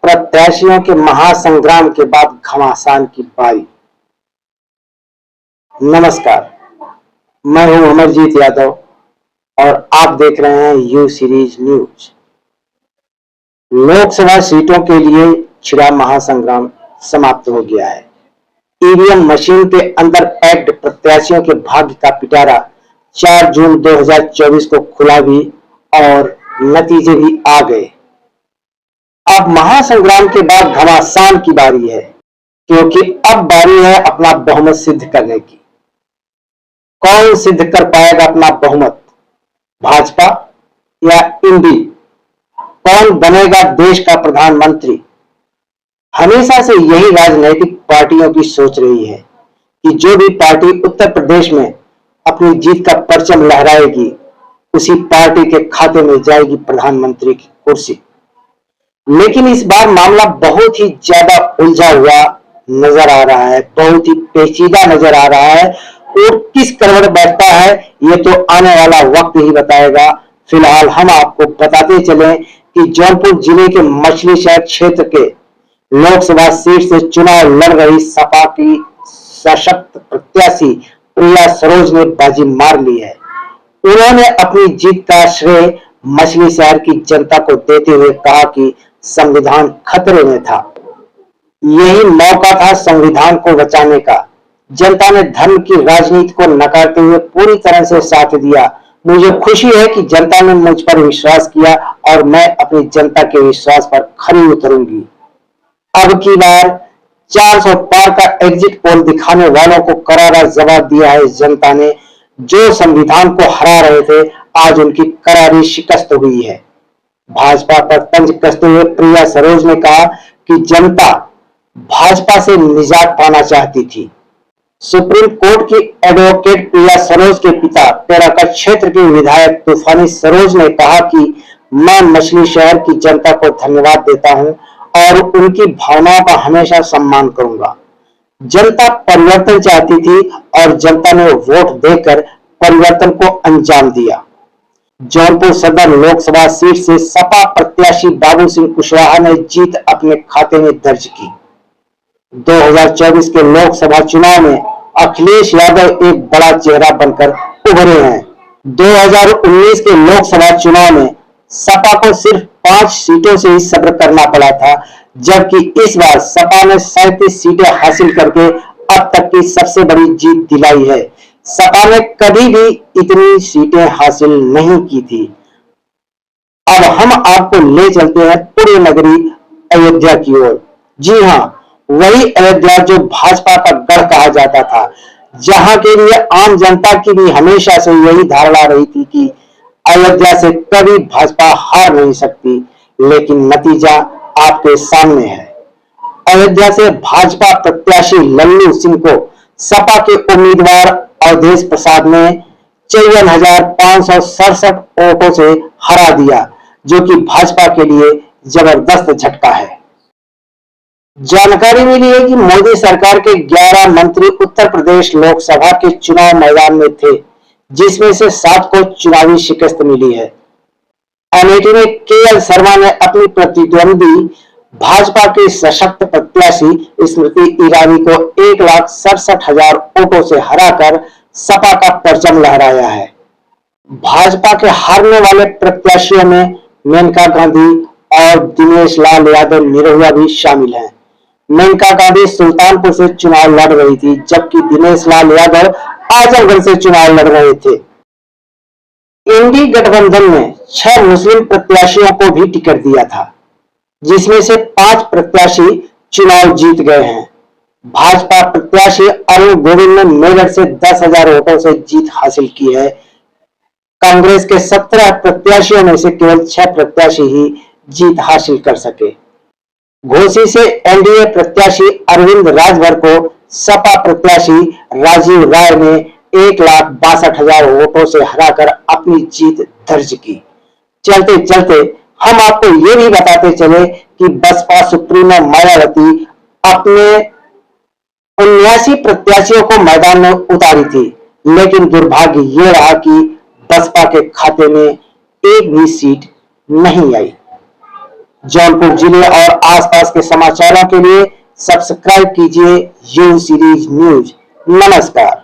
प्रत्याशियों के महासंग्राम के बाद घमासान की बारी। नमस्कार, मैं हूं अमरजीत यादव और आप देख रहे हैं यू सीरीज न्यूज। लोकसभा सीटों के लिए छिड़ा महासंग्राम समाप्त हो गया है। ईवीएम मशीन के अंदर पैक्ड प्रत्याशियों के भाग्य का पिटारा 4 जून 2024 को खुला भी और नतीजे भी आ गए। अब महासंग्राम के बाद घमासान की बारी है, क्योंकि अब बारी है अपना बहुमत सिद्ध करने की। कौन सिद्ध कर पाएगा अपना बहुमत, भाजपा या इंडी? कौन बनेगा देश का प्रधानमंत्री? हमेशा से यही राजनीतिक पार्टियों की सोच रही है कि जो भी पार्टी उत्तर प्रदेश में अपनी जीत का परचम लहराएगी, उसी पार्टी के खाते में जाएगी प्रधानमंत्री की कुर्सी। लेकिन इस बार मामला बहुत ही ज्यादा उलझा हुआ नजर आ रहा है, बहुत ही पेचीदा नजर आ रहा है और किस करवट बैठता है ये तो आने वाला वक्त ही बताएगा। फिलहाल हम आपको बताते चलें कि जौनपुर जिले के मछली शहर क्षेत्र के लोकसभा सीट से चुनाव लड़ रही सपा की सशक्त प्रत्याशी प्रिया सरोज ने बाजी मार ली है। उन्होंने अपनी जीत का श्रेय मछली शहर की जनता को देते हुए कहा कि संविधान खतरे में था, यही मौका था संविधान को बचाने का। जनता ने धर्म की राजनीति को नकारते हुए पूरी तरह से साथ दिया। मुझे खुशी है कि जनता ने मुझ पर विश्वास किया और मैं अपनी जनता के विश्वास पर खरी उतरूंगी। अब की बार 400 पार का एग्जिट पोल दिखाने वालों को करारा जवाब दिया है जनता ने। जो संविधान को हरा रहे थे, आज उनकी करारी शिकस्त हुई है। भाजपा पर तंज कसते हुए प्रिया सरोज ने कहा कि जनता भाजपा से निजात पाना चाहती थी। सुप्रीम कोर्ट की एडवोकेट प्रिया सरोज के पिता पेड़ाकट क्षेत्र के विधायक तूफानी सरोज ने कहा कि मैं मछली शहर की जनता को धन्यवाद देता हूं और उनकी भावनाओं का हमेशा सम्मान करूंगा। जनता परिवर्तन चाहती थी और जनता ने वोट देकर परिवर्तन को अंजाम दिया। जौनपुर सदर लोकसभा सीट से सपा प्रत्याशी बाबू सिंह कुशवाहा ने जीत अपने खाते में दर्ज की। 2024 के लोकसभा चुनाव में अखिलेश यादव एक बड़ा चेहरा बनकर उभरे हैं। 2019 के लोकसभा चुनाव में सपा को सिर्फ 5 सीटों से ही सब्र करना पड़ा था, जबकि इस बार सपा ने 37 सीटें हासिल करके अब तक की सबसे बड़ी जीत दिलाई है। सपा ने कभी भी इतनी सीटें हासिल नहीं की थी। अब हम आपको ले चलते हैं पुण्य नगरी अयोध्या की ओर। जी हां, वही अयोध्या जो भाजपा का गढ़ कहा जाता था, जहां के लिए आम जनता की भी हमेशा से यही धारणा रही थी कि अयोध्या से कभी भाजपा हार नहीं सकती। लेकिन नतीजा आपके सामने है। अयोध्या से भाजपा प्रत्याशी लल्लू सिंह को सपा के उम्मीदवार अवधेश प्रसाद ने 53,567 वोटों से हरा दिया, जो कि भाजपा के लिए जबरदस्त झटका है। जानकारी मिली है कि मोदी सरकार के 11 मंत्री उत्तर प्रदेश लोकसभा के चुनाव मैदान में थे, जिसमें से 7 को चुनावी शिकस्त मिली है। अमेठी में केएल शर्मा ने अपनी प्रतिद्वंदी भाजपा के सशक्त प्रत्याशी स्मृति ईरानी को 1,67,000 वोटों से हराकर सपा का परचम लहराया है। भाजपा के हारने वाले प्रत्याशियों में मेनका गांधी और दिनेश लाल यादव निरहुआ भी शामिल हैं। मेनका गांधी सुल्तानपुर से चुनाव लड़ रही थी, जबकि दिनेश लाल यादव आजमगढ़ से चुनाव लड़ रहे थे। इंडी गठबंधन ने 6 मुस्लिम प्रत्याशियों को भी टिकट दिया था, जिसमें से 5 प्रत्याशी चुनाव जीत गए हैं। भाजपा प्रत्याशी अरुण गोविंद ने मेरठ से 10,000 वोटों से जीत हासिल की है। कांग्रेस के 17 प्रत्याशियों में से केवल 6 प्रत्याशी ही जीत हासिल कर सके। घोसी से एनडीए प्रत्याशी अरविंद राजभर को सपा प्रत्याशी राजीव राय ने 1,62,000 वोटों से हराकर अपनी जीत दर्ज की। चलते चलते हम आपको ये भी बताते चले कि बसपा सुप्रीमो मायावती अपने 79 प्रत्याशियों को मैदान में उतारी थी, लेकिन दुर्भाग्य ये रहा कि बसपा के खाते में एक भी सीट नहीं आई। जौनपुर जिले और आसपास के समाचारों के लिए सब्सक्राइब कीजिए यू सीरीज न्यूज। नमस्कार।